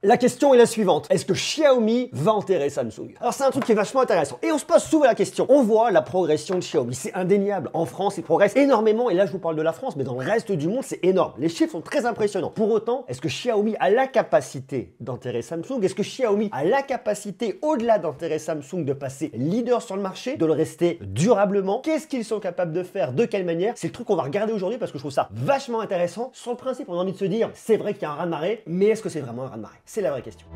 La question est la suivante. Est-ce que Xiaomi va enterrer Samsung? Alors c'est un truc qui est vachement intéressant. Et on se pose souvent la question. On voit la progression de Xiaomi. C'est indéniable. En France, il progresse énormément. Et là, je vous parle de la France, mais dans le reste du monde, c'est énorme. Les chiffres sont très impressionnants. Pour autant, est-ce que Xiaomi a la capacité d'enterrer Samsung? Est-ce que Xiaomi a la capacité, au-delà d'enterrer Samsung, de passer leader sur le marché, de le rester durablement? Qu'est-ce qu'ils sont capables de faire? De quelle manière? C'est le truc qu'on va regarder aujourd'hui parce que je trouve ça vachement intéressant. Sur le principe, on a envie de se dire, c'est vrai qu'il y a un raz-de-marée, mais est-ce que c'est vraiment un raz-de-marée? C'est la vraie question.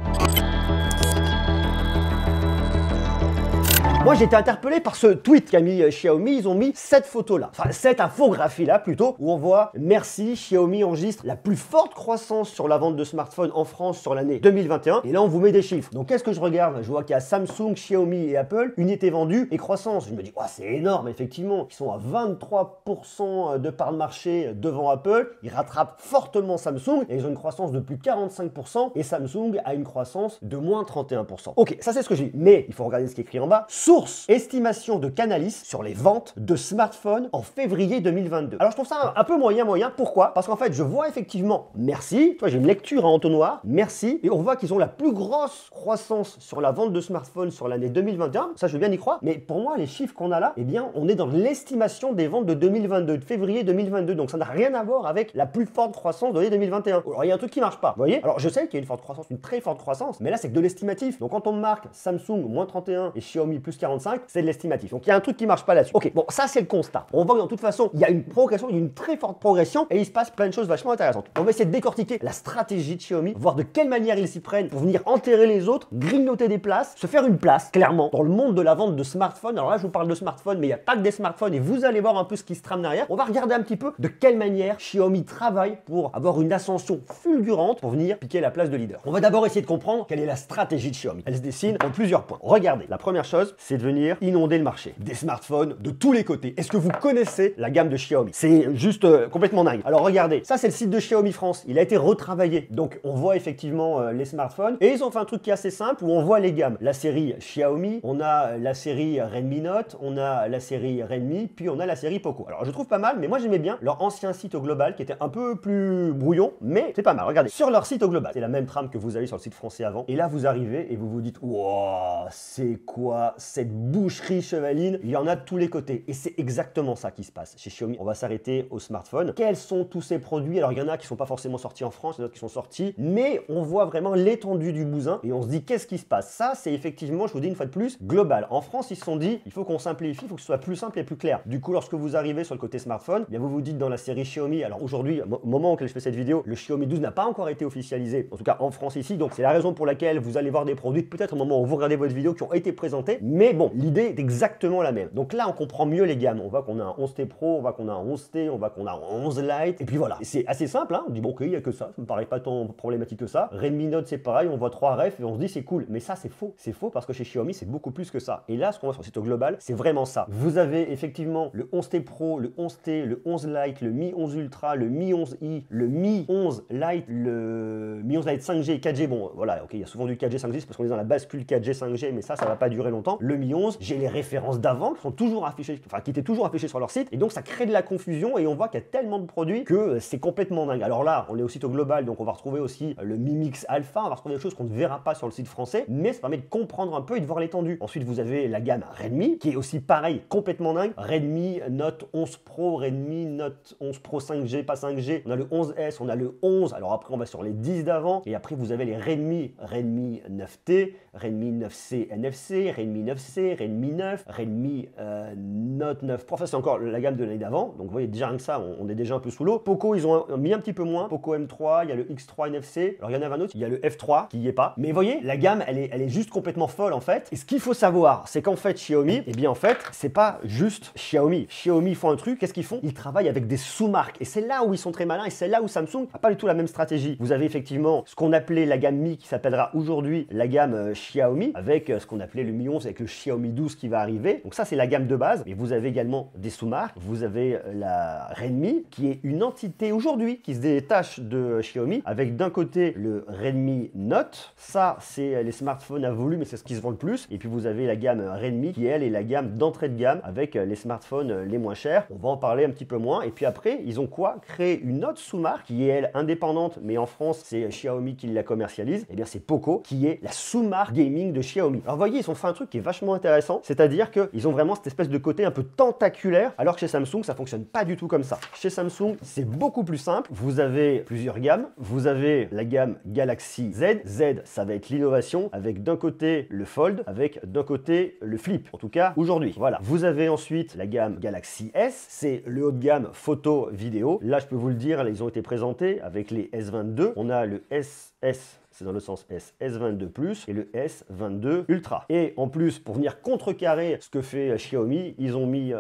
Moi, j'ai été interpellé par ce tweet qu'a mis Xiaomi. Ils ont mis cette photo-là, enfin cette infographie-là plutôt, où on voit merci, Xiaomi enregistre la plus forte croissance sur la vente de smartphones en France sur l'année 2021. Et là, on vous met des chiffres. Donc, qu'est-ce que je regarde? Je vois qu'il y a Samsung, Xiaomi et Apple, unité vendue et croissance. Je me dis, oh, c'est énorme, effectivement. Ils sont à 23% de part de marché devant Apple. Ils rattrapent fortement Samsung et ils ont une croissance de plus de 45%. Et Samsung a une croissance de moins 31%. Ok, ça c'est ce que j'ai dit. Mais il faut regarder ce qui est écrit en bas. Source, estimation de Canalys sur les ventes de smartphones en février 2022. Alors je trouve ça un peu moyen. Pourquoi? Parce qu'en fait, je vois effectivement merci. Toi, j'ai une lecture en entonnoir. Merci. Et on voit qu'ils ont la plus grosse croissance sur la vente de smartphones sur l'année 2021. Ça, je veux bien y croire. Mais pour moi, les chiffres qu'on a là, eh bien, on est dans l'estimation des ventes de 2022, de février 2022. Donc ça n'a rien à voir avec la plus forte croissance de l'année 2021. Alors il y a un truc qui marche pas. Vous voyez? Alors je sais qu'il y a une forte croissance, une très forte croissance, mais là, c'est que de l'estimatif. Donc quand on marque Samsung moins 31 et Xiaomi plus 45, c'est de l'estimatif. Donc il y a un truc qui marche pas là-dessus. Ok, bon, ça c'est le constat. On voit que dans toute façon, il y a une progression, il y a une très forte progression et il se passe plein de choses vachement intéressantes. On va essayer de décortiquer la stratégie de Xiaomi, voir de quelle manière ils s'y prennent pour venir enterrer les autres, grignoter des places, se faire une place, clairement, dans le monde de la vente de smartphones. Alors là, je vous parle de smartphones, mais il n'y a pas que des smartphones et vous allez voir un peu ce qui se trame derrière. On va regarder un petit peu de quelle manière Xiaomi travaille pour avoir une ascension fulgurante pour venir piquer la place de leader. On va d'abord essayer de comprendre quelle est la stratégie de Xiaomi. Elle se dessine en plusieurs points. Regardez, la première chose, c'est de venir inonder le marché. Des smartphones de tous les côtés. Est-ce que vous connaissez la gamme de Xiaomi? C'est juste complètement dingue. Alors regardez, ça c'est le site de Xiaomi France. Il a été retravaillé. Donc on voit effectivement les smartphones. Et ils ont fait un truc qui est assez simple où on voit les gammes. La série Xiaomi, on a la série Redmi Note, on a la série Redmi, puis on a la série Poco. Alors je trouve pas mal, mais moi j'aimais bien leur ancien site au global qui était un peu plus brouillon, mais c'est pas mal. Regardez, sur leur site au global, c'est la même trame que vous avez sur le site français avant. Et là vous arrivez et vous vous dites, wow, c'est quoi cette boucherie chevaline? Il y en a de tous les côtés. Et c'est exactement ça qui se passe chez Xiaomi. On va s'arrêter au smartphone. Quels sont tous ces produits? Alors il y en a qui sont pas forcément sortis en France, il y en a qui sont sortis, mais on voit vraiment l'étendue du bousin et on se dit qu'est-ce qui se passe? Ça c'est effectivement, je vous dis une fois de plus, global. En France, ils se sont dit, il faut qu'on simplifie, il faut que ce soit plus simple et plus clair. Du coup, lorsque vous arrivez sur le côté smartphone, eh bien vous vous dites dans la série Xiaomi, alors aujourd'hui, au moment où je fais cette vidéo, le Xiaomi 12 n'a pas encore été officialisé, en tout cas en France ici, donc c'est la raison pour laquelle vous allez voir des produits, peut-être au moment où vous regardez votre vidéo, qui ont été présentés, mais bon, l'idée est exactement la même. Donc là, on comprend mieux les gammes. On voit qu'on a un 11T Pro, on voit qu'on a un 11T, on voit qu'on a un 11 Lite, et puis voilà. C'est assez simple, hein. On dit bon, ok, il n'y a que ça me paraît pas tant problématique que ça. Redmi Note, c'est pareil, on voit 3 refs et on se dit c'est cool. Mais ça, c'est faux. C'est faux parce que chez Xiaomi, c'est beaucoup plus que ça. Et là, ce qu'on voit sur le site au global, c'est vraiment ça. Vous avez effectivement le 11T Pro, le 11T, le 11 Lite, le Mi 11 Ultra, le Mi 11i, le Mi 11 Lite, le Mi 11 Lite 5G et 4G. Bon, voilà, ok, il y a souvent du 4G, 5G, c'est parce qu'on est dans la bascule 4G, 5G, mais ça va pas durer longtemps. Le Mi 11, j'ai les références d'avant qui sont toujours affichées, enfin qui étaient toujours affichées sur leur site, et donc ça crée de la confusion et on voit qu'il y a tellement de produits que c'est complètement dingue. Alors là, on est au site au global, donc on va retrouver aussi le Mi Mix Alpha, on va retrouver des choses qu'on ne verra pas sur le site français, mais ça permet de comprendre un peu et de voir l'étendue. Ensuite, vous avez la gamme Redmi, qui est aussi pareil, complètement dingue. Redmi Note 11 Pro, Redmi Note 11 Pro 5G, pas 5G, on a le 11S, on a le 11, alors après on va sur les 10 d'avant, et après vous avez les Redmi 9T, Redmi 9C NFC, Redmi 9C, Redmi 9, Redmi Note 9 Pro, enfin c'est encore la gamme de l'année d'avant, donc vous voyez déjà rien que ça, on est déjà un peu sous l'eau. Poco, ils ont mis un petit peu moins, Poco M3, il y a le X3 NFC, alors il y en a un autre, il y a le F3 qui y est pas, mais vous voyez, la gamme, elle est juste complètement folle en fait, et ce qu'il faut savoir, c'est qu'en fait Xiaomi, eh bien en fait, c'est pas juste Xiaomi. Xiaomi font un truc, qu'est-ce qu'ils font? Ils travaillent avec des sous-marques, et c'est là où ils sont très malins, et c'est là où Samsung n'a pas du tout la même stratégie. Vous avez effectivement ce qu'on appelait la gamme Mi, qui s'appellera aujourd'hui la gamme Xiaomi, avec ce qu'on appelait le Mi 11 avec le Xiaomi 12 qui va arriver. Donc ça, c'est la gamme de base. Mais vous avez également des sous-marques. Vous avez la Redmi, qui est une entité aujourd'hui qui se détache de Xiaomi, avec d'un côté le Redmi Note. Ça, c'est les smartphones à volume et c'est ce qui se vend le plus. Et puis vous avez la gamme Redmi qui, elle, est la gamme d'entrée de gamme avec les smartphones les moins chers. On va en parler un petit peu moins. Et puis après, ils ont quoi? Créé une autre sous-marque qui est, elle, indépendante, mais en France, c'est Xiaomi qui la commercialise. Et bien, c'est Poco qui est la sous-marque gaming de Xiaomi. Alors, vous voyez, ils ont fait un truc qui est vachement intéressant, c'est-à-dire qu'ils ont vraiment cette espèce de côté un peu tentaculaire, alors que chez Samsung, ça fonctionne pas du tout comme ça. Chez Samsung, c'est beaucoup plus simple. Vous avez plusieurs gammes. Vous avez la gamme Galaxy Z. Z, ça va être l'innovation, avec d'un côté le Fold, avec d'un côté le Flip. En tout cas, aujourd'hui. Voilà. Vous avez ensuite la gamme Galaxy S. C'est le haut de gamme photo, vidéo. Là, je peux vous le dire, là, ils ont été présentés avec les S22. On a le SS, c'est dans le sens S, S22 Plus et le S22 Ultra. Et en plus, pour venir contrecarrer ce que fait Xiaomi, ils ont mis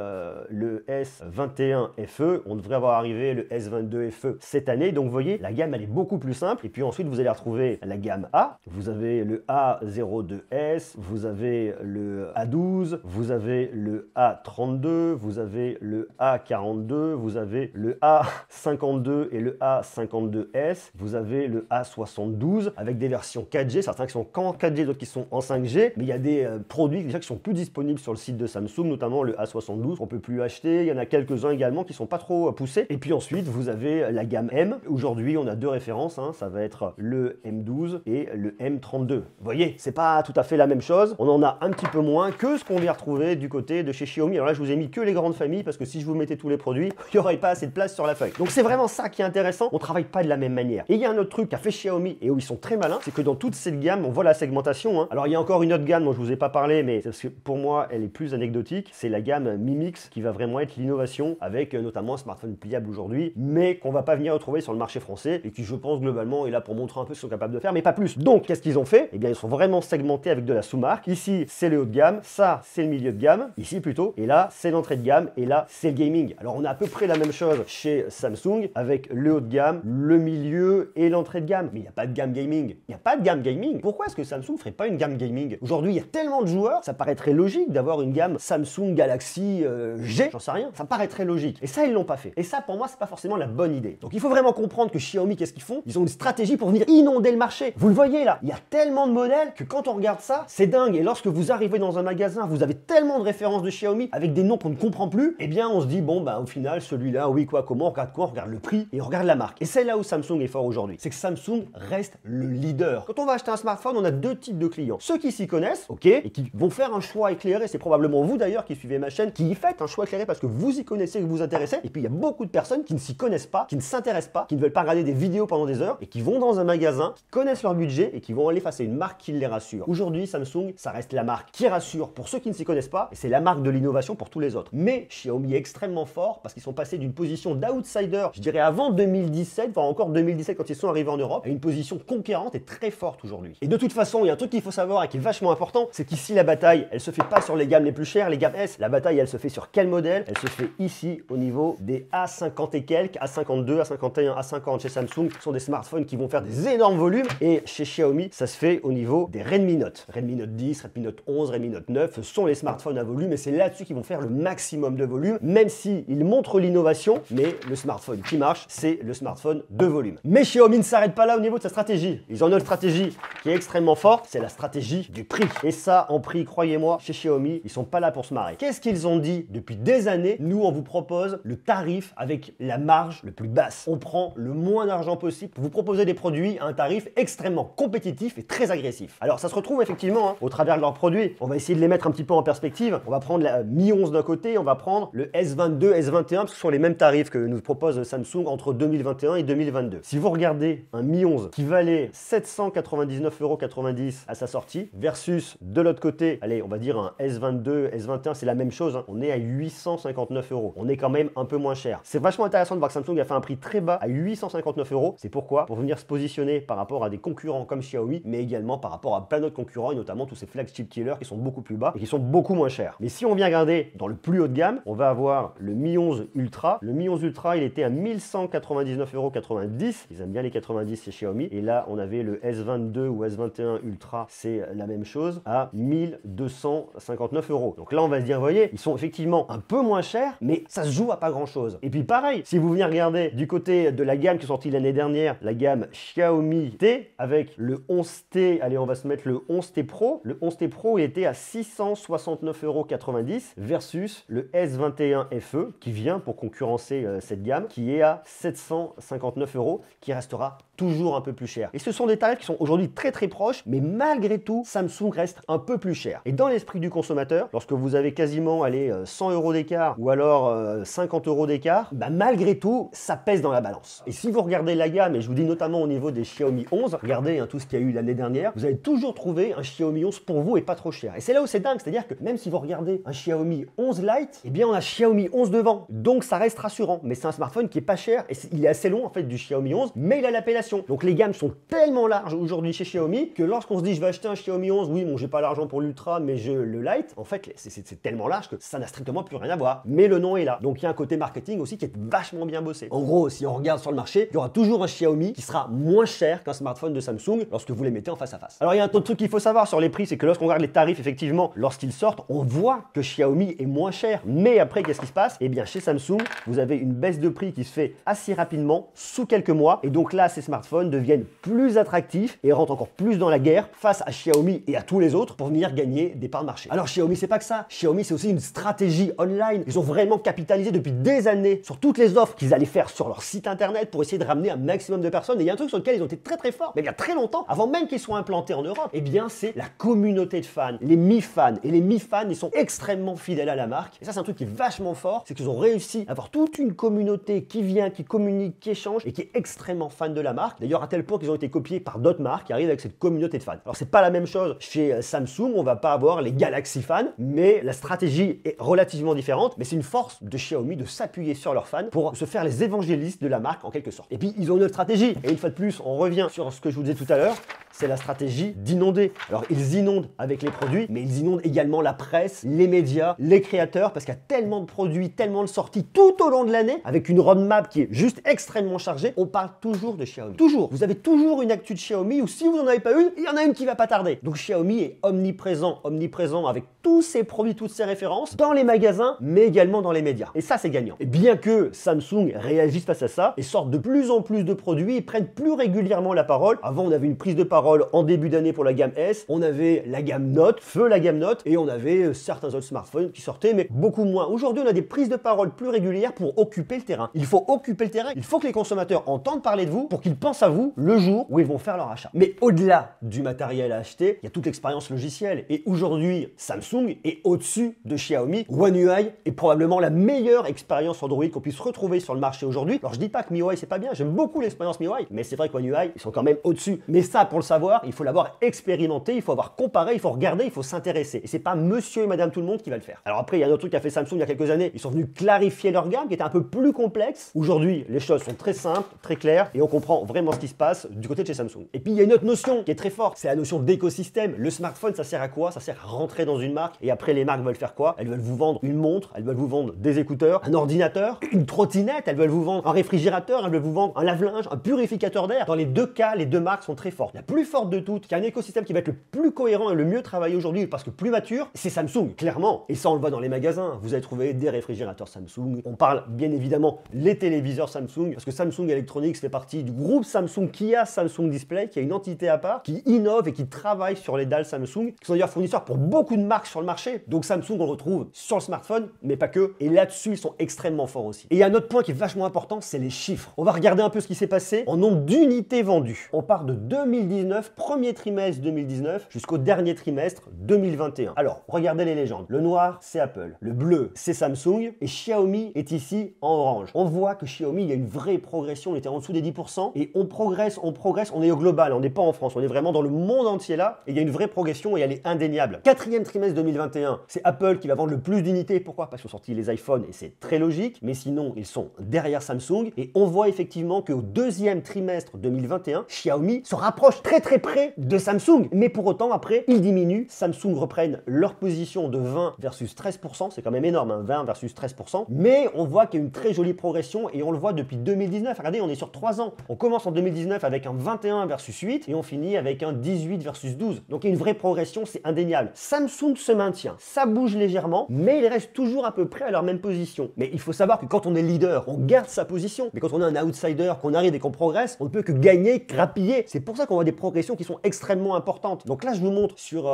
le S21 FE. On devrait avoir arrivé le S22 FE cette année. Donc vous voyez, la gamme elle est beaucoup plus simple. Et puis ensuite, vous allez retrouver la gamme A. Vous avez le A02S, vous avez le A12, vous avez le A32, vous avez le A42, vous avez le A52 et le A52S, vous avez le A72 avec des versions 4G, certains qui sont qu'en 4G, d'autres qui sont en 5G, mais il y a des produits déjà qui sont plus disponibles sur le site de Samsung, notamment le A72 qu'on peut plus acheter. Il y en a quelques-uns également qui sont pas trop poussés. Et puis ensuite, vous avez la gamme M. Aujourd'hui, on a deux références, hein. Ça va être le M12 et le M32. Vous voyez, c'est pas tout à fait la même chose. On en a un petit peu moins que ce qu'on vient retrouver du côté de chez Xiaomi. Alors là, je vous ai mis que les grandes familles parce que si je vous mettais tous les produits, il n'y aurait pas assez de place sur la feuille. Donc c'est vraiment ça qui est intéressant. On travaille pas de la même manière. Et il y a un autre truc qu'a fait Xiaomi et où ils sont très malins, c'est que dans toute cette gamme, on voit la segmentation, hein. Alors il y a encore une autre gamme dont je vous ai pas parlé, mais parce que pour moi, elle est plus anecdotique. C'est la gamme Mi Mix qui va vraiment être l'innovation avec notamment un smartphone pliable aujourd'hui, mais qu'on va pas venir retrouver sur le marché français et qui, je pense, globalement est là pour montrer un peu ce qu'ils sont capables de faire, mais pas plus. Donc, qu'est-ce qu'ils ont fait? Eh bien, ils sont vraiment segmentés avec de la sous-marque. Ici, c'est le haut de gamme, ça, c'est le milieu de gamme, ici plutôt, et là, c'est l'entrée de gamme, et là, c'est le gaming. Alors, on a à peu près la même chose chez Samsung avec le haut de gamme, le milieu et l'entrée de gamme. Mais il n'y a pas de gamme gaming. Il n'y a pas de gamme gaming. Pourquoi est-ce que Samsung ne ferait pas une gamme gaming? Aujourd'hui, il y a tellement de joueurs, ça paraîtrait logique d'avoir une gamme Samsung Galaxy G, j'en sais rien. Ça paraîtrait logique. Et ça, ils l'ont pas fait. Et ça, pour moi, c'est pas forcément la bonne idée. Donc, il faut vraiment comprendre que Xiaomi, qu'est-ce qu'ils font? Ils ont une stratégie pour venir inonder le marché. Vous le voyez là, il y a tellement de modèles que quand on regarde ça, c'est dingue. Et lorsque vous arrivez dans un magasin, vous avez tellement de références de Xiaomi avec des noms qu'on ne comprend plus, eh bien, on se dit, bon, bah, au final, celui-là, oui, quoi, comment, on regarde le prix et on regarde la marque. Et c'est là où Samsung est fort aujourd'hui. C'est que Samsung reste le leader. Quand on va acheter un smartphone, on a deux types de clients. Ceux qui s'y connaissent, ok, et qui vont faire un choix éclairé. C'est probablement vous d'ailleurs qui suivez ma chaîne, qui y faites un choix éclairé parce que vous y connaissez, que vous vous intéressez. Et puis il y a beaucoup de personnes qui ne s'y connaissent pas, qui ne s'intéressent pas, qui ne veulent pas regarder des vidéos pendant des heures et qui vont dans un magasin, qui connaissent leur budget et qui vont aller face à une marque qui les rassure. Aujourd'hui, Samsung, ça reste la marque qui rassure pour ceux qui ne s'y connaissent pas et c'est la marque de l'innovation pour tous les autres. Mais Xiaomi est extrêmement fort parce qu'ils sont passés d'une position d'outsider, je dirais avant 2017, enfin encore 2017 quand ils sont arrivés en Europe, à une position conquérante et très forte aujourd'hui. Et de toute façon, il y a un truc qu'il faut savoir et qui est vachement important, c'est qu'ici la bataille, elle se fait pas sur les gammes les plus chères, les gammes S. La bataille, elle se fait sur quel modèle? Elle se fait ici au niveau des A50 et quelques, A52, A51, A50 chez Samsung. Ce sont des smartphones qui vont faire des énormes volumes et chez Xiaomi, ça se fait au niveau des Redmi Note. Redmi Note 10, Redmi Note 11, Redmi Note 9, ce sont les smartphones à volume et c'est là-dessus qu'ils vont faire le maximum de volume, même s'ils montrent l'innovation, mais le smartphone qui marche, c'est le smartphone de volume. Mais Xiaomi ne s'arrête pas là au niveau de sa stratégie. Ils ont une autre stratégie qui est extrêmement forte, c'est la stratégie du prix. Et ça, en prix, croyez-moi, chez Xiaomi, ils sont pas là pour se marrer. Qu'est-ce qu'ils ont dit depuis des années? Nous, on vous propose le tarif avec la marge le plus basse. On prend le moins d'argent possible pour vous proposer des produits à un tarif extrêmement compétitif et très agressif. Alors, ça se retrouve effectivement au travers de leurs produits. On va essayer de les mettre un petit peu en perspective. On va prendre la Mi 11 d'un côté, on va prendre le S22, S21, parce que ce sont les mêmes tarifs que nous propose Samsung entre 2021 et 2022. Si vous regardez un Mi 11 qui valait 799,90 € à sa sortie versus de l'autre côté, allez, on va dire un S22, S21, c'est la même chose, hein. On est à 859 €. On est quand même un peu moins cher. C'est vachement intéressant de voir que Samsung a fait un prix très bas à 859 €. C'est pourquoi? Pour venir se positionner par rapport à des concurrents comme Xiaomi, mais également par rapport à plein d'autres concurrents et notamment tous ces flagship killers qui sont beaucoup plus bas et qui sont beaucoup moins chers. Mais si on vient regarder dans le plus haut de gamme, on va avoir le Mi 11 Ultra. Le Mi 11 Ultra, il était à 1199,90 €. Ils aiment bien les 90 chez Xiaomi. Et là, on avait le S22 ou ou S21 Ultra, c'est la même chose, à 1259 €. Donc là, on va se dire, vous voyez, ils sont effectivement un peu moins chers, mais ça se joue à pas grand-chose. Et puis pareil, si vous venez regarder du côté de la gamme qui est sortie l'année dernière, la gamme Xiaomi T, avec le 11T, allez, on va se mettre le 11T Pro. Le 11T Pro, il était à 669,90 € versus le S21 FE, qui vient pour concurrencer cette gamme, qui est à 759 €, qui restera toujours un peu plus cher. Et ce sont des tarifs qui sont aujourd'hui très très proches, mais malgré tout, Samsung reste un peu plus cher. Et dans l'esprit du consommateur, lorsque vous avez quasiment 100 € d'écart ou alors 50 € d'écart, bah, malgré tout, ça pèse dans la balance. Et si vous regardez la gamme, et je vous dis notamment au niveau des Xiaomi 11, regardez tout ce qu'il y a eu l'année dernière, vous allez toujours trouver un Xiaomi 11 pour vous et pas trop cher. Et c'est là où c'est dingue, c'est-à-dire que même si vous regardez un Xiaomi 11 Lite, eh bien on a Xiaomi 11 devant. Donc ça reste rassurant, mais c'est un smartphone qui est pas cher et il est assez long en fait du Xiaomi 11, mais il a l'appellation. Donc les gammes sont tellement larges aujourd'hui chez Xiaomi que lorsqu'on se dit je vais acheter un Xiaomi 11, oui bon j'ai pas l'argent pour l'Ultra mais je le Lite, en fait c'est tellement large que ça n'a strictement plus rien à voir. Mais le nom est là. Donc il y a un côté marketing aussi qui est vachement bien bossé. En gros, si on regarde sur le marché, il y aura toujours un Xiaomi qui sera moins cher qu'un smartphone de Samsung lorsque vous les mettez en face à face. Alors il y a un autre truc qu'il faut savoir sur les prix, c'est que lorsqu'on regarde les tarifs effectivement, lorsqu'ils sortent, on voit que Xiaomi est moins cher. Mais après qu'est-ce qui se passe? Eh bien chez Samsung, vous avez une baisse de prix qui se fait assez rapidement, sous quelques mois. Et donc là, ces smartphones deviennent plus attractifs et rentrent encore plus dans la guerre face à Xiaomi et à tous les autres pour venir gagner des parts de marché. Alors Xiaomi, c'est pas que ça. Xiaomi, c'est aussi une stratégie online. Ils ont vraiment capitalisé depuis des années sur toutes les offres qu'ils allaient faire sur leur site internet pour essayer de ramener un maximum de personnes. Et il y a un truc sur lequel ils ont été très très forts, mais il y a très longtemps, avant même qu'ils soient implantés en Europe, eh bien c'est la communauté de fans, les Mi-fans. Et les Mi-fans, ils sont extrêmement fidèles à la marque. Et ça, c'est un truc qui est vachement fort, c'est qu'ils ont réussi à avoir toute une communauté qui vient, qui communique, qui échange et qui est extrêmement fan de la marque. D'ailleurs, à tel point qu'ils ont été copiés par d'autres marques qui arrivent avec cette communauté de fans. Alors, c'est pas la même chose chez Samsung, on va pas avoir les Galaxy fans, mais la stratégie est relativement différente. Mais c'est une force de Xiaomi de s'appuyer sur leurs fans pour se faire les évangélistes de la marque en quelque sorte. Et puis, ils ont une autre stratégie. Et une fois de plus, on revient sur ce que je vous disais tout à l'heure, c'est la stratégie d'inonder. Alors, ils inondent avec les produits, mais ils inondent également la presse, les médias, les créateurs, parce qu'il y a tellement de produits, tellement de sorties tout au long de l'année, avec une roadmap qui est juste extrêmement chargée. On parle toujours de Xiaomi. Toujours. Vous avez toujours une actu de Xiaomi, ou si vous n'en avez pas une, il y en a une qui va pas tarder. Donc Xiaomi est omniprésent avec tous ses produits, toutes ses références, dans les magasins, mais également dans les médias. Et ça, c'est gagnant. Et bien que Samsung réagisse face à ça et sorte de plus en plus de produits et prennent plus régulièrement la parole. Avant, on avait une prise de parole en début d'année pour la gamme S, on avait la gamme Note, feu la gamme Note, et on avait certains autres smartphones qui sortaient, mais beaucoup moins. Aujourd'hui, on a des prises de parole plus régulières pour occuper le terrain. Il faut occuper le terrain, il faut que les consommateurs entendent parler de vous pour qu'ils pensent à vous le jour où ils vont faire leur achat. Mais au-delà du matériel à acheter, il y a toute l'expérience logicielle. Et aujourd'hui, Samsung est au-dessus de Xiaomi. One UI est probablement la meilleure expérience Android qu'on puisse retrouver sur le marché aujourd'hui. Alors je dis pas que MIUI c'est pas bien, j'aime beaucoup l'expérience MIUI, mais c'est vrai que One UI, ils sont quand même au-dessus. Mais ça, pour le savoir, il faut l'avoir expérimenté, il faut avoir comparé, il faut regarder, il faut s'intéresser. Et c'est pas monsieur et madame tout le monde qui va le faire. Alors après, il y a un autre truc qu'a fait Samsung il y a quelques années, ils sont venus clarifier leur gamme qui était un peu plus complexe. Aujourd'hui, les choses sont très simples, très claires, et on comprend vraiment ce qui se passe du côté de chez Samsung. Et puis il y a une autre notion qui est très forte, c'est la notion d'écosystème. Le smartphone, ça sert à quoi? Ça sert à rentrer dans une marque, et après les marques veulent faire quoi? Elles veulent vous vendre une montre, elles veulent vous vendre des écouteurs, un ordinateur, une trottinette, elles veulent vous vendre un réfrigérateur, elles veulent vous vendre un lave-linge, un purificateur d'air. Dans les deux cas, les deux marques sont très fortes. La plus forte de toutes, qui a un écosystème qui va être le plus cohérent et le mieux travaillé aujourd'hui parce que plus mature, c'est Samsung, clairement. Et ça, on le voit dans les magasins. Vous allez trouver des réfrigérateurs Samsung. On parle bien évidemment les téléviseurs Samsung, parce que Samsung Electronics fait partie du groupe Samsung qui a Samsung Display, qui a une entité à part, qui innove et qui travaille sur les dalles Samsung, qui sont d'ailleurs fournisseurs pour beaucoup de marques sur le marché. Donc Samsung, on le retrouve sur le smartphone, mais pas que. Et là-dessus, ils sont extrêmement forts aussi. Et il y a un autre point qui est vachement important, c'est les chiffres. On va regarder un peu ce qui s'est passé en nombre d'unités vendues. On part de 2019, premier trimestre 2019, jusqu'au dernier trimestre 2021. Alors, regardez les légendes. Le noir, c'est Apple. Le bleu, c'est Samsung. Et Xiaomi est ici en orange. On voit que Xiaomi, il y a une vraie progression. On était en dessous des 10%. Et on progresse. On est au global. On n'est pas en France. On est vraiment dans le monde entier là. Et il y a une vraie progression et elle est indéniable. Quatrième trimestre 2021, c'est Apple qui va vendre le plus d'unités. Pourquoi? Parce qu'ils ont sorti les iPhones et c'est très logique. Mais sinon, ils sont derrière Samsung. Et on voit effectivement qu'au deuxième trimestre 2021, Xiaomi se rapproche très très près de Samsung. Mais pour autant, après, ils diminuent. Samsung reprennent leur position de 20 versus 13%. C'est quand même énorme, hein, 20 versus 13%. Mais on voit qu'il y a une très jolie progression et on le voit depuis 2019. Regardez, on est sur 3 ans. On commence en 2019 avec un 21 versus 8 et on fini avec un 18 versus 12. Donc il y a une vraie progression, c'est indéniable. Samsung se maintient, ça bouge légèrement, mais il reste toujours à peu près à leur même position. Mais il faut savoir que quand on est leader, on garde sa position. Mais quand on est un outsider, qu'on arrive et qu'on progresse, on ne peut que gagner, grappiller. C'est pour ça qu'on voit des progressions qui sont extrêmement importantes. Donc là, je vous montre sur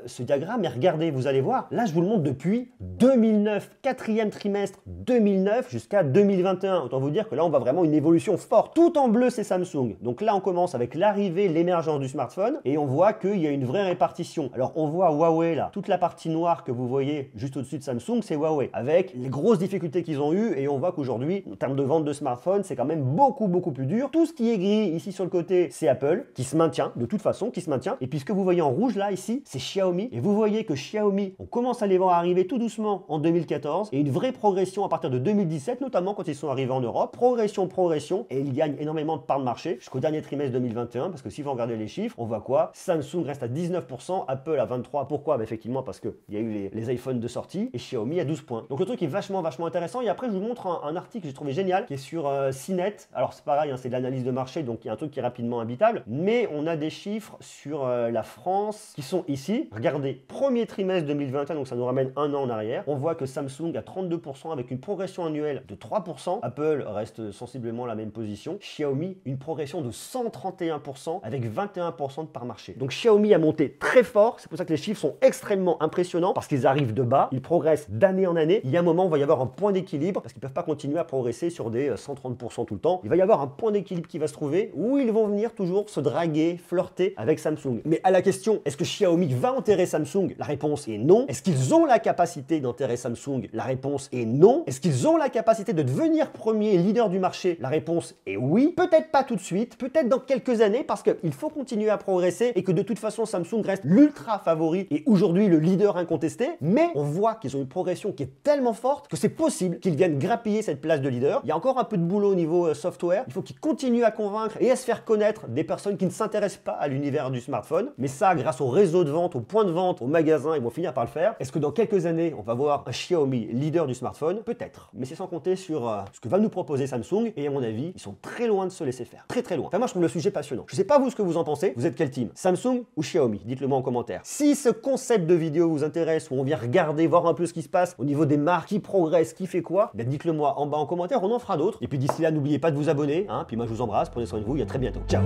ce diagramme, et regardez, vous allez voir, là, je vous le montre depuis 2009, quatrième trimestre 2009 jusqu'à 2021. Autant vous dire que là, on voit vraiment une évolution forte. Tout en bleu, c'est Samsung. Donc là, on commence avec l'arrivée, l'émergence du smartphone, et on voit qu'il y a une vraie répartition. Alors, on voit Huawei là, toute la partie noire que vous voyez juste au-dessus de Samsung, c'est Huawei, avec les grosses difficultés qu'ils ont eues, et on voit qu'aujourd'hui, en termes de vente de smartphones, c'est quand même beaucoup plus dur. Tout ce qui est gris ici sur le côté, c'est Apple, qui se maintient, de toute façon, qui se maintient. Et puis ce que vous voyez en rouge là, ici, c'est Xiaomi. Et vous voyez que Xiaomi, on commence à les voir arriver tout doucement en 2014, et une vraie progression à partir de 2017, notamment quand ils sont arrivés en Europe. Progression, et ils gagnent énormément de parts de marché jusqu'au dernier trimestre 2021, parce que si vous regardez les chiffres, on voit quoi? Samsung reste à 19%, Apple à 23%. Pourquoi? Effectivement, parce qu'il y a eu les iPhones de sortie, et Xiaomi à 12 points. Donc le truc est vachement intéressant. Et après, je vous montre un article que j'ai trouvé génial, qui est sur CNET. Alors c'est pareil, hein, c'est de l'analyse de marché, donc il y a un truc qui est rapidement habitable, mais on a des chiffres sur la France qui sont ici. Regardez, premier trimestre 2021, donc ça nous ramène un an en arrière. On voit que Samsung a 32% avec une progression annuelle de 3%. Apple reste sensiblement à la même position. Xiaomi, une progression de 131% avec 21% de part marché. Donc Xiaomi a monté très fort. C'est pour ça que les chiffres sont extrêmement impressionnants, parce qu'ils arrivent de bas, ils progressent d'année en année. Il y a un moment, il va y avoir un point d'équilibre, parce qu'ils ne peuvent pas continuer à progresser sur des 130% tout le temps. Il va y avoir un point d'équilibre qui va se trouver où ils vont venir toujours se draguer, flirter avec Samsung. Mais à la question, est-ce que Xiaomi va enterrer Samsung? La réponse est non. Est-ce qu'ils ont la capacité d'enterrer Samsung? La réponse est non. Est-ce qu'ils ont la capacité de devenir premier leader du marché? La réponse est oui. Peut-être pas tout de suite, peut-être dans quelques années, parce qu'il faut continuer à progresser et que de toute façon Samsung reste l'ultra favori et aujourd'hui le leader incontesté. Mais on voit qu'ils ont une progression qui est tellement forte que c'est possible qu'ils viennent grappiller cette place de leader. Il y a encore un peu de boulot au niveau software. Il faut qu'ils continuent à convaincre et à se faire connaître des personnes qui ne s'intéressent pas à l'univers du smartphone. Mais ça, grâce au réseau de vente, aux points de vente, aux magasins, ils vont finir par le faire. Est-ce que dans quelques années, on va voir un Xiaomi leader du smartphone? Peut-être. Mais c'est sans compter sur ce que va nous proposer Samsung. Et à mon avis, ils sont très loin de se laisser faire. Très loin. Enfin, moi, je trouve le sujet passionnant. Je sais pas vous ce que vous en pensez. Vous êtes quel team? Samsung ou Xiaomi? Dites-le moi en commentaire. Si ce concept de vidéo vous intéresse, où on vient regarder, voir un peu ce qui se passe au niveau des marques, qui progresse, qui fait quoi, ben dites-le moi en bas en commentaire, on en fera d'autres. Et puis d'ici là, n'oubliez pas de vous abonner. Puis moi, je vous embrasse, prenez soin de vous et à très bientôt. Ciao!